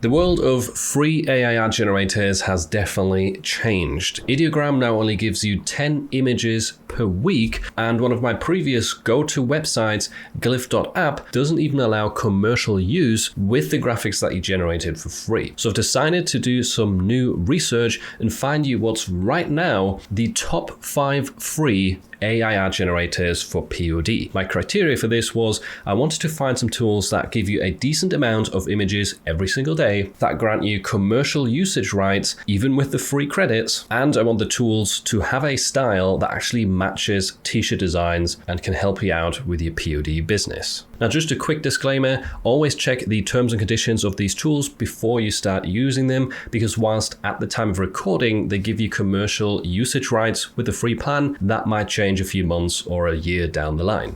The world of free AI ad generators has definitely changed. Ideogram now only gives you 10 images per week, and one of my previous go-to websites, glyph.app, doesn't even allow commercial use with the graphics that you generated for free. So I've decided to do some new research and find you what's right now the top 5 free AI ad generators for POD. My criteria for this was I wanted to find some tools that give you a decent amount of images every single day, that grant you commercial usage rights even with the free credits, and I want the tools to have a style that actually matches t-shirt designs and can help you out with your POD business. Now, just a quick disclaimer, always check the terms and conditions of these tools before you start using them, because whilst at the time of recording they give you commercial usage rights with the free plan, that might change a few months or a year down the line.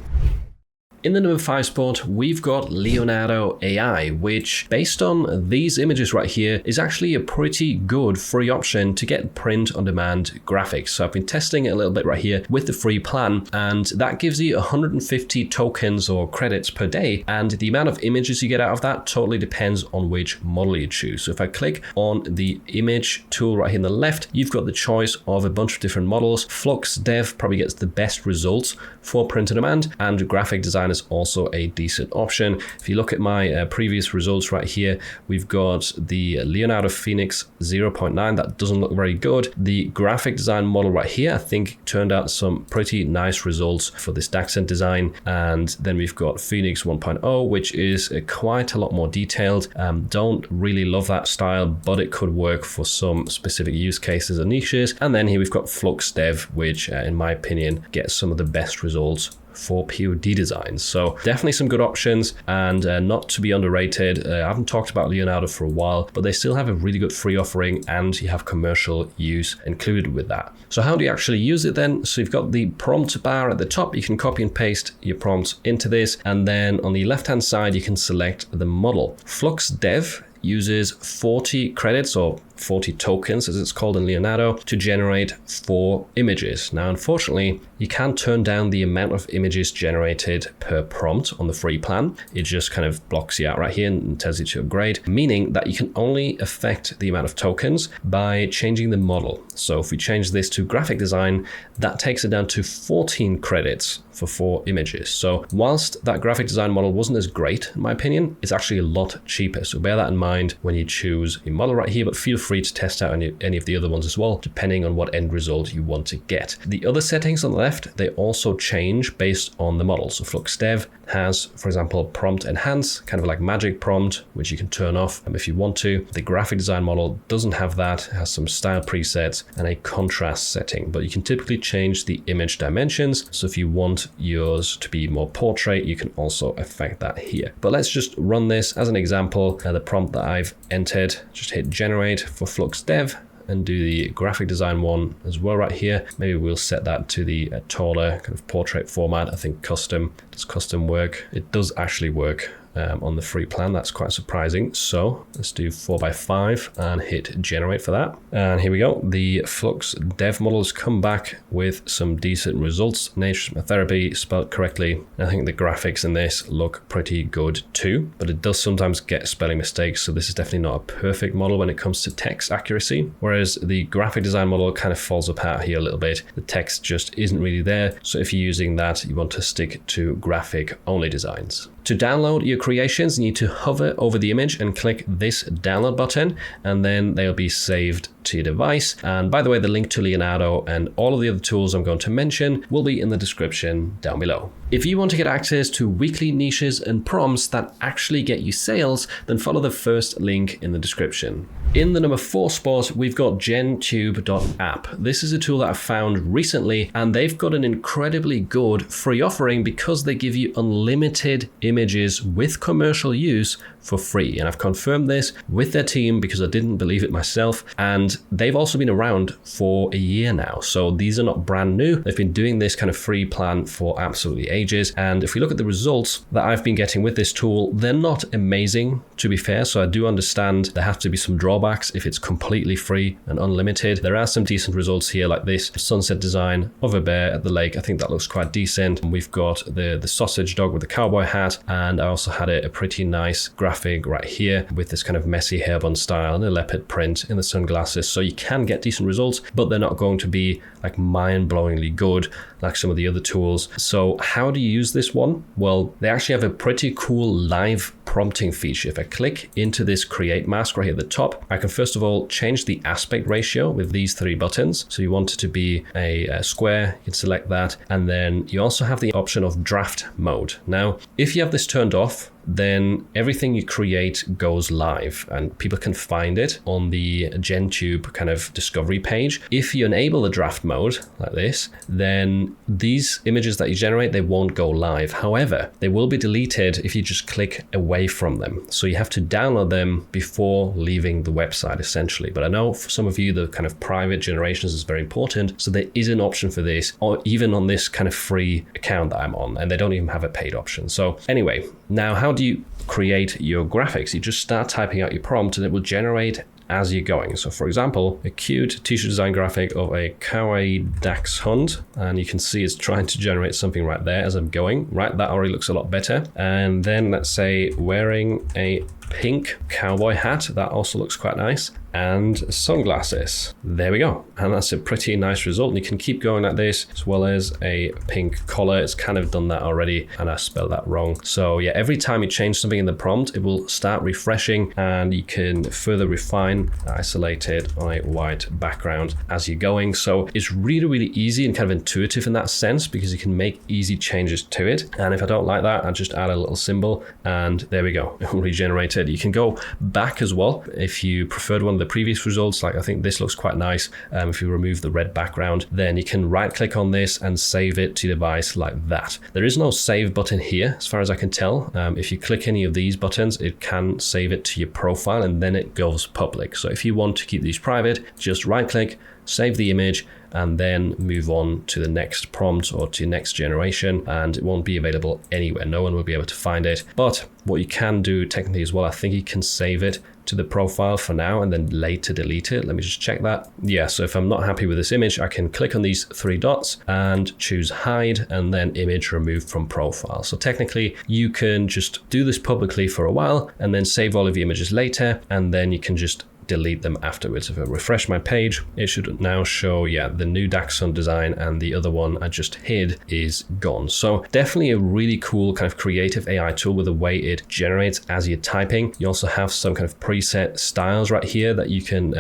In the number 5 spot, we've got Leonardo AI, which based on these images right here is actually a pretty good free option to get print-on-demand graphics. So I've been testing it a little bit right here with the free plan, and that gives you 150 tokens or credits per day. And the amount of images you get out of that totally depends on which model you choose. So if I click on the image tool right here on the left, you've got the choice of a bunch of different models. Flux Dev probably gets the best results for print-on-demand, and graphic design is also a decent option. If you look at my previous results right here, we've got the Leonardo Phoenix 0.9 that doesn't look very good. The graphic design model right here I think turned out some pretty nice results for this accent design, and then we've got Phoenix 1.0, which is quite a lot more detailed. Don't really love that style, but it could work for some specific use cases and niches. And then here we've got Flux Dev, which in my opinion gets some of the best results for POD designs. So definitely some good options, and not to be underrated. I haven't talked about Leonardo for a while, but they still have a really good free offering, and you have commercial use included with that. So how do you actually use it then? So you've got the prompt bar at the top. You can copy and paste your prompts into this, and then on the left hand side you can select the model. Flux Dev uses 40 credits or 40 tokens, as it's called in Leonardo, to generate 4 images. Now, unfortunately, you can't turn down the amount of images generated per prompt on the free plan. It just kind of blocks you out right here and tells you to upgrade, meaning that you can only affect the amount of tokens by changing the model. So if we change this to graphic design, that takes it down to 14 credits for 4 images. So whilst that graphic design model wasn't as great, in my opinion, it's actually a lot cheaper. So bear that in mind when you choose a model right here, but feel free to test out any of the other ones as well, depending on what end result you want to get. The other settings on the left, they also change based on the model. So Flux Dev has, for example, prompt enhance, kind of like magic prompt, which you can turn off if you want to. The graphic design model doesn't have that. It has some style presets and a contrast setting, but you can typically change the image dimensions. So if you want yours to be more portrait, you can also affect that here. But let's just run this as an example. The prompt that I've entered, just hit generate for Flux Dev, and do the graphic design one as well right here. Maybe we'll set that to the taller kind of portrait format. I think does custom work? It does actually work on the free plan. That's quite surprising. So let's do 4x5 and hit generate for that. And here we go. The Flux Dev model has come back with some decent results. Nature therapy spelled correctly. I think the graphics in this look pretty good too, but it does sometimes get spelling mistakes. So this is definitely not a perfect model when it comes to text accuracy. Whereas the graphic design model kind of falls apart here a little bit. The text just isn't really there. So if you're using that, you want to stick to graphic only designs. To download your creations, you need to hover over the image and click this download button, and then they'll be saved to your device. And by the way, the link to Leonardo and all of the other tools I'm going to mention will be in the description down below. If you want to get access to weekly niches and prompts that actually get you sales, then follow the first link in the description. In the number 4 spot, we've got gentube.app. This is a tool that I found recently, and they've got an incredibly good free offering because they give you unlimited images with commercial use for free. And I've confirmed this with their team because I didn't believe it myself. And they've also been around for a year now. So these are not brand new. They've been doing this kind of free plan for absolutely ages. And if we look at the results that I've been getting with this tool, they're not amazing, to be fair. So I do understand there have to be some drawbacks if it's completely free and unlimited. There are some decent results here, like this sunset design of a bear at the lake. I think that looks quite decent. And we've got the sausage dog with the cowboy hat. And I also had a pretty nice graphic graphic right here with this kind of messy hairbun style and a leopard print in the sunglasses. So you can get decent results, but they're not going to be like mind-blowingly good like some of the other tools. So how do you use this one? Well, they actually have a pretty cool live prompting feature. If I click into this create mask right here at the top, I can first of all change the aspect ratio with these 3 buttons. So you want it to be a square, you can select that. And then you also have the option of draft mode. Now, if you have this turned off, then everything you create goes live and people can find it on the GenTube kind of discovery page. If you enable the draft mode like this, then these images that you generate, they won't go live. However, they will be deleted if you just click away from them. So you have to download them before leaving the website essentially. But I know for some of you, the kind of private generations is very important. So there is an option for this, or even on this kind of free account that I'm on, and they don't even have a paid option. So anyway, now how do you create your graphics? You just start typing out your prompt and it will generate as you're going. So for example, a cute t-shirt design graphic of a kawaii dachshund, and you can see it's trying to generate something right there as I'm going. Right, that already looks a lot better. And then let's say wearing a pink cowboy hat, that also looks quite nice, and sunglasses. There we go. And that's a pretty nice result. And you can keep going like this, as well as a pink collar. It's kind of done that already, and I spelled that wrong. So yeah, every time you change something in the prompt, it will start refreshing, and you can further refine, isolate it on a white background as you're going. So it's really, really easy and kind of intuitive in that sense, because you can make easy changes to it. And if I don't like that, I just add a little symbol, and there we go. It will regenerate it. You can go back as well if you preferred one of the previous results. Like I think this looks quite nice. If you remove the red background, then you can right click on this and save it to device like that. There is no save button here as far as I can tell. If you click any of these buttons, it can save it to your profile and then it goes public. So if you want to keep these private, just right click, save the image, and then move on to the next prompt or to next generation, and it won't be available anywhere. No one will be able to find it. But what you can do technically as well, I think you can save it to the profile for now and then later delete it. Let me just check that. Yeah, so if I'm not happy with this image, I can click on these 3 dots and choose hide, and then image removed from profile. So technically you can just do this publicly for a while and then save all of your images later, and then you can just delete them afterwards. If I refresh my page, it should now show, yeah, the new dachshund design, and the other one I just hid is gone. So definitely a really cool kind of creative AI tool with the way it generates as you're typing. You also have some kind of preset styles right here that you can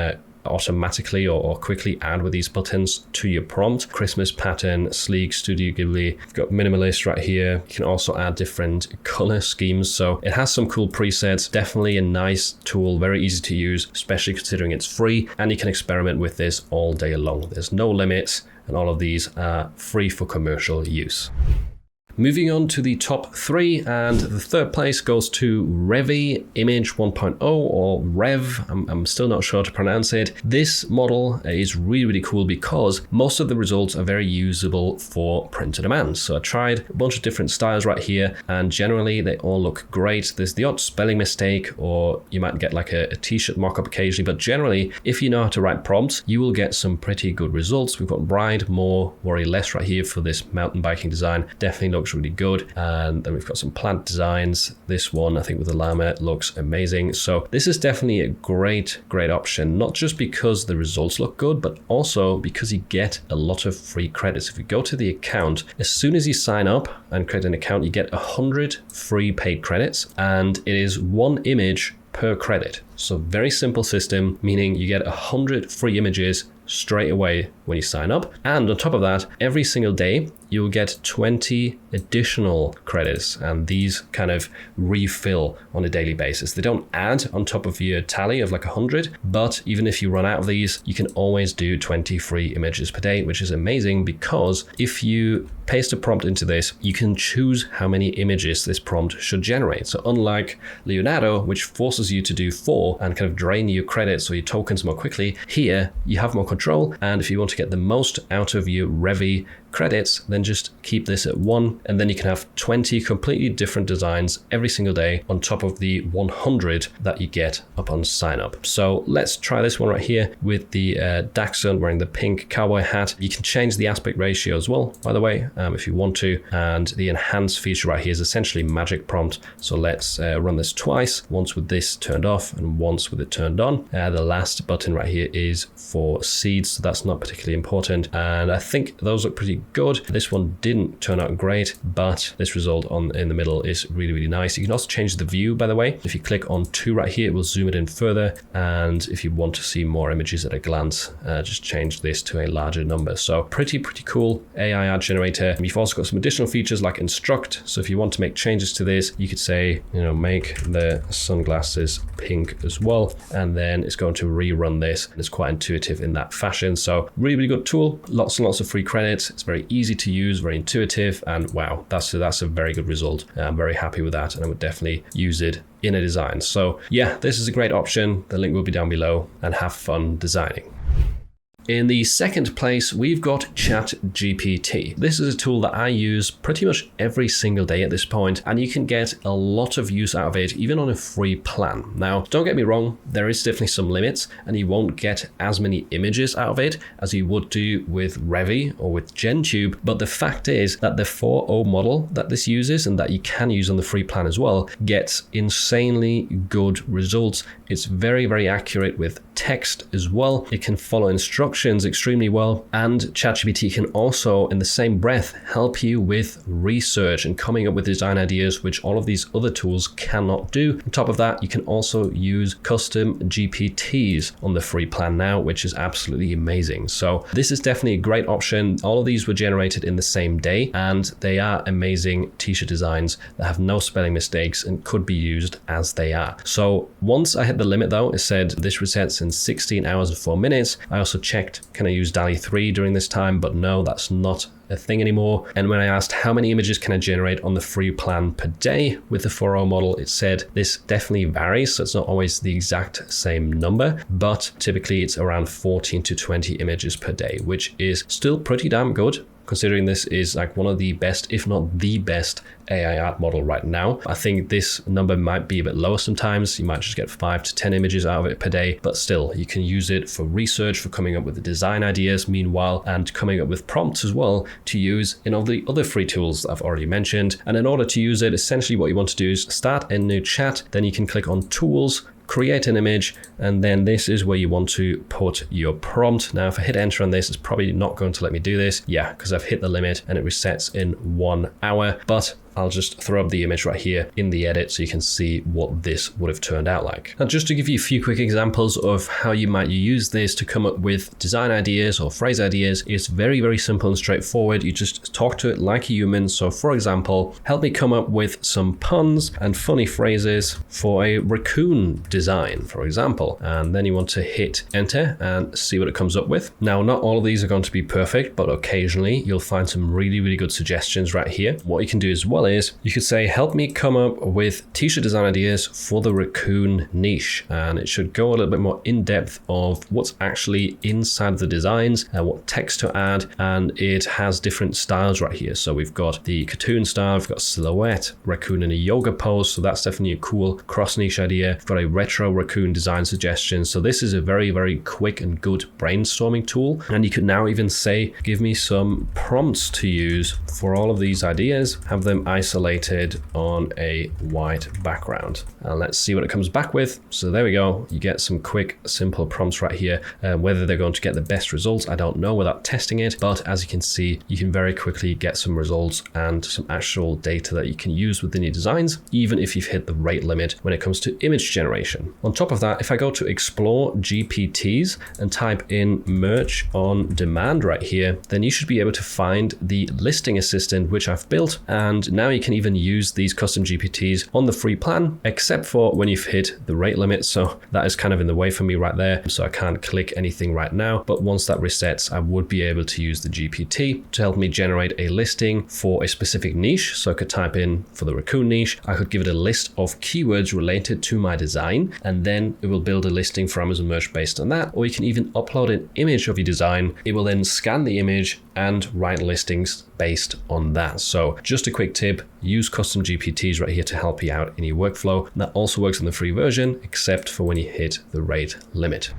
automatically or quickly add with these buttons to your prompt. Christmas pattern, sleek, Studio Ghibli. You've got minimalist right here. You can also add different color schemes. So it has some cool presets. Definitely a nice tool, very easy to use, especially considering it's free, and you can experiment with this all day long. There's no limits, and all of these are free for commercial use. Moving on to the top 3, and the 3rd place goes to Revi Image 1.0 or Rev. I'm still not sure how to pronounce it. This model is really, really cool because most of the results are very usable for print on demand. So I tried a bunch of different styles right here, and generally they all look great. There's the odd spelling mistake, or you might get like a t-shirt mock-up occasionally, but generally, if you know how to write prompts, you will get some pretty good results. We've got Ride More, Worry Less right here for this mountain biking design. Definitely looks really good. And then we've got some plant designs. This one, I think with the llama, looks amazing. So this is definitely a great option, not just because the results look good, but also because you get a lot of free credits. If you go to the account, as soon as you sign up and create an account, you get 100 free paid credits, and it is 1 image per credit. So very simple system, meaning you get 100 free images straight away when you sign up. And on top of that, every single day, you will get 20 additional credits, and these kind of refill on a daily basis. They don't add on top of your tally of like 100, but even if you run out of these, you can always do 20 free images per day, which is amazing because if you paste a prompt into this, you can choose how many images this prompt should generate. So unlike Leonardo, which forces you to do 4 and kind of drain your credits or your tokens more quickly, here you have more control. And if you want to get the most out of your Revi credits, then just keep this at 1, and then you can have 20 completely different designs every single day on top of the 100 that you get upon sign up. So let's try this one right here with the Dachshund wearing the pink cowboy hat. You can change the aspect ratio as well, by the way, if you want to. And the enhance feature right here is essentially magic prompt. So let's run this twice, once with this turned off and once with it turned on. The last button right here is for seeds, so that's not particularly important. And I think those look pretty good. This one didn't turn out great, but this result in the middle is really, really nice. You can also change the view, by the way. If you click on 2 right here, it will zoom it in further. And if you want to see more images at a glance, just change this to a larger number. So pretty cool AI ad generator. You've also got some additional features like instruct. So if you want to make changes to this, you could say, make the sunglasses pink as well. And then it's going to rerun this. And it's quite intuitive in that fashion. So really, really good tool. Lots and lots of free credits. It's very easy to use, very intuitive. And wow, that's a very good result. I'm very happy with that. And I would definitely use it in a design. So yeah, this is a great option. The link will be down below, and have fun designing. In the second place, we've got ChatGPT. This is a tool that I use pretty much every single day at this point, and you can get a lot of use out of it, even on a free plan. Now, don't get me wrong, there is definitely some limits, and you won't get as many images out of it as you would do with Revi or with GenTube, but the fact is that the 4.0 model that this uses, and that you can use on the free plan as well, gets insanely good results. It's very, very accurate with text as well. It can follow instructions extremely well, and ChatGPT can also, in the same breath, help you with research and coming up with design ideas, which all of these other tools cannot do. On top of that, you can also use custom GPTs on the free plan now, which is absolutely amazing. So this is definitely a great option. All of these were generated in the same day, and they are amazing t-shirt designs that have no spelling mistakes and could be used as they are. So once I hit the limit though, it said this resets in 16 hours and 4 minutes. I also checked, can I use DALL-E 3 during this time? But no, that's not a thing anymore. And when I asked how many images can I generate on the free plan per day with the 4.0 model, it said this definitely varies. So it's not always the exact same number, but typically it's around 14 to 20 images per day, which is still pretty damn good, considering this is like one of the best, if not the best, AI art model right now. I think this number might be a bit lower sometimes. You might just get 5 to 10 images out of it per day, but still, you can use it for research, for coming up with the design ideas meanwhile, and coming up with prompts as well to use in all the other free tools that I've already mentioned. And in order to use it, essentially what you want to do is start a new chat, then you can click on Tools, create an image, and then this is where you want to put your prompt. Now, if I hit enter on this, it's probably not going to let me do this. Yeah, because I've hit the limit and it resets in 1 hour, but I'll just throw up the image right here in the edit so you can see what this would have turned out like. Now, just to give you a few quick examples of how you might use this to come up with design ideas or phrase ideas, it's very, very simple and straightforward. You just talk to it like a human. So for example, help me come up with some puns and funny phrases for a raccoon design, for example. And then you want to hit enter and see what it comes up with. Now, not all of these are going to be perfect, but occasionally you'll find some really, really good suggestions right here. What you can do as well is you could say, help me come up with t-shirt design ideas for the raccoon niche. And it should go a little bit more in depth of what's actually inside of the designs and what text to add. And it has different styles right here. So we've got the cartoon style, we've got silhouette, raccoon in a yoga pose. So that's definitely a cool cross niche idea. We've got a retro raccoon design suggestion. So this is a very, very quick and good brainstorming tool. And you could now even say, give me some prompts to use for all of these ideas, have them isolated on a white background. And let's see what it comes back with. So there we go. You get some quick, simple prompts right here. Whether they're going to get the best results, I don't know without testing it. But as you can see, you can very quickly get some results and some actual data that you can use within your designs, even if you've hit the rate limit when it comes to image generation. On top of that, if I go to explore GPTs and type in merch on demand right here, then you should be able to find the listing assistant, which I've built. And now now you can even use these custom GPTs on the free plan, except for when you've hit the rate limit. So that is kind of in the way for me right there. So I can't click anything right now, but once that resets, I would be able to use the GPT to help me generate a listing for a specific niche. So I could type in for the raccoon niche, I could give it a list of keywords related to my design, and then it will build a listing for Amazon Merch based on that. Or you can even upload an image of your design. It will then scan the image and write listings based on that. So just a quick tip, use custom GPTs right here to help you out in your workflow. That also works on the free version, except for when you hit the rate limit.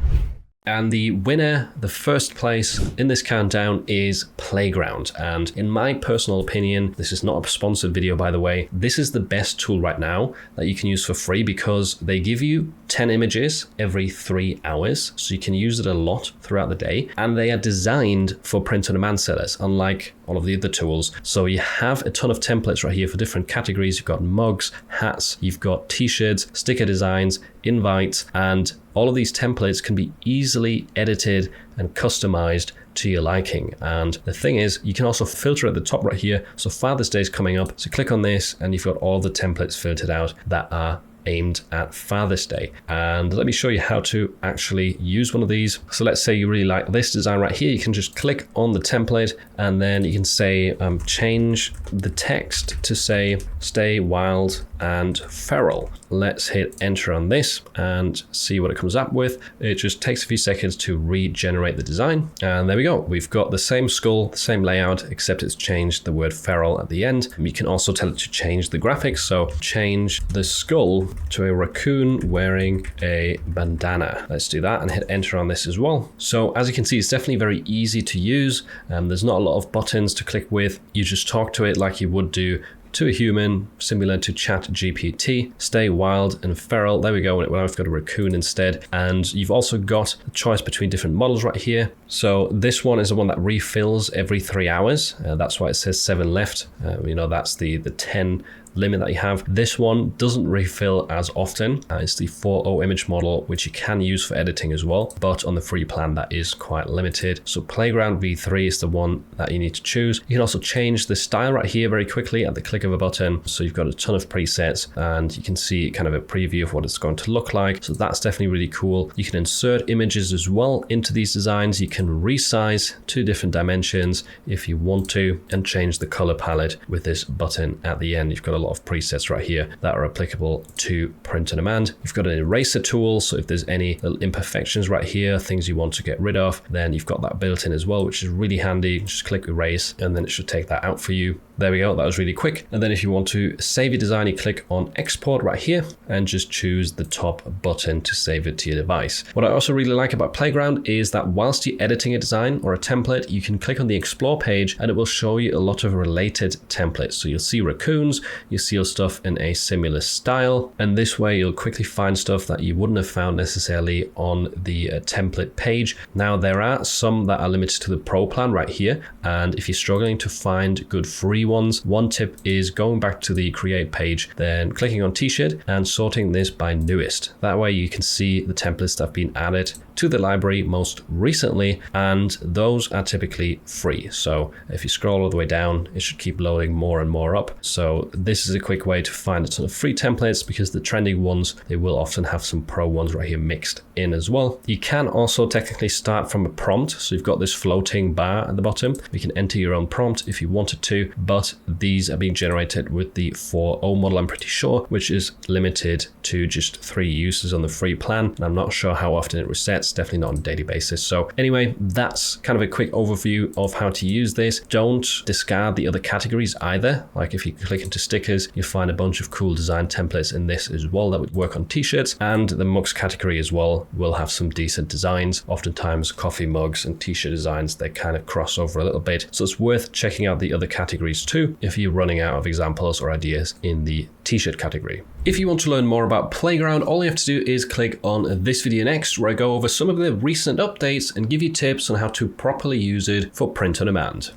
And the winner, the first place in this countdown, is Playground. And in my personal opinion, this is not a sponsored video, by the way, this is the best tool right now that you can use for free because they give you 10 images every 3 hours. So you can use it a lot throughout the day. And they are designed for print-on-demand sellers, unlike all of the other tools. So you have a ton of templates right here for different categories. You've got mugs, hats, you've got t-shirts, sticker designs, invites, and all of these templates can be easily edited and customized to your liking. And the thing is, you can also filter at the top right here. So Father's Day is coming up. So click on this and you've got all the templates filtered out that are aimed at Father's Day. And let me show you how to actually use one of these. So let's say you really like this design right here. You can just click on the template and then you can say, change the text to say, stay wild and feral. Let's hit enter on this and see what it comes up with. It just takes a few seconds to regenerate the design. And there we go. We've got the same skull, the same layout, except it's changed the word feral at the end. You can also tell it to change the graphics. So change the skull to a raccoon wearing a bandana. Let's do that and hit enter on this as well. So as you can see, it's definitely very easy to use. There's not a lot of buttons to click with. You just talk to it like you would do to a human, similar to ChatGPT. Stay wild and feral. There we go. Well, I've got a raccoon instead. And you've also got a choice between different models right here. So this one is the one that refills every 3 hours. That's why it says 7 left. That's the 10 limit that you have. This one doesn't refill as often. It's the 4.0 image model, which you can use for editing as well, but on the free plan that is quite limited. So Playground V3 is the one that you need to choose. You can also change the style right here very quickly at the click of a button. So you've got a ton of presets and you can see kind of a preview of what it's going to look like. So that's definitely really cool. You can insert images as well into these designs. You can resize to different dimensions if you want to and change the color palette with this button at the end. You've got a lot of presets right here that are applicable to print on demand. You've got an eraser tool, so if there's any little imperfections right here, things you want to get rid of, then you've got that built in as well, which is really handy. Just click erase and then it should take that out for you. There we go, that was really quick. And then if you want to save your design, you click on export right here and just choose the top button to save it to your device. What I also really like about Playground is that whilst you're editing a design or a template, you can click on the explore page and it will show you a lot of related templates. So you'll see raccoons, you see stuff in a similar style, and this way you'll quickly find stuff that you wouldn't have found necessarily on the template page. Now there are some that are limited to the pro plan right here, and if you're struggling to find good free ones, one tip is going back to the create page, then clicking on t-shirt and sorting this by newest. That way you can see the templates that have been added to the library most recently, and those are typically free. So if you scroll all the way down, it should keep loading more and more up. So this is a quick way to find a ton of free templates because the trending ones, they will often have some pro ones right here mixed in as well. You can also technically start from a prompt. So you've got this floating bar at the bottom. You can enter your own prompt if you wanted to, but these are being generated with the 4.0 model, I'm pretty sure, which is limited to just 3 uses on the free plan. And I'm not sure how often it resets, definitely not on a daily basis. So anyway, that's kind of a quick overview of how to use this. Don't discard the other categories either. Like if you click into stickers, you'll find a bunch of cool design templates in this as well that would work on t-shirts, and the mugs category as well will have some decent designs. Oftentimes coffee mugs and t-shirt designs, they kind of cross over a little bit. So it's worth checking out the other categories too if you're running out of examples or ideas in the t-shirt category. If you want to learn more about Playground, all you have to do is click on this video next, where I go over some of the recent updates and give you tips on how to properly use it for print on demand.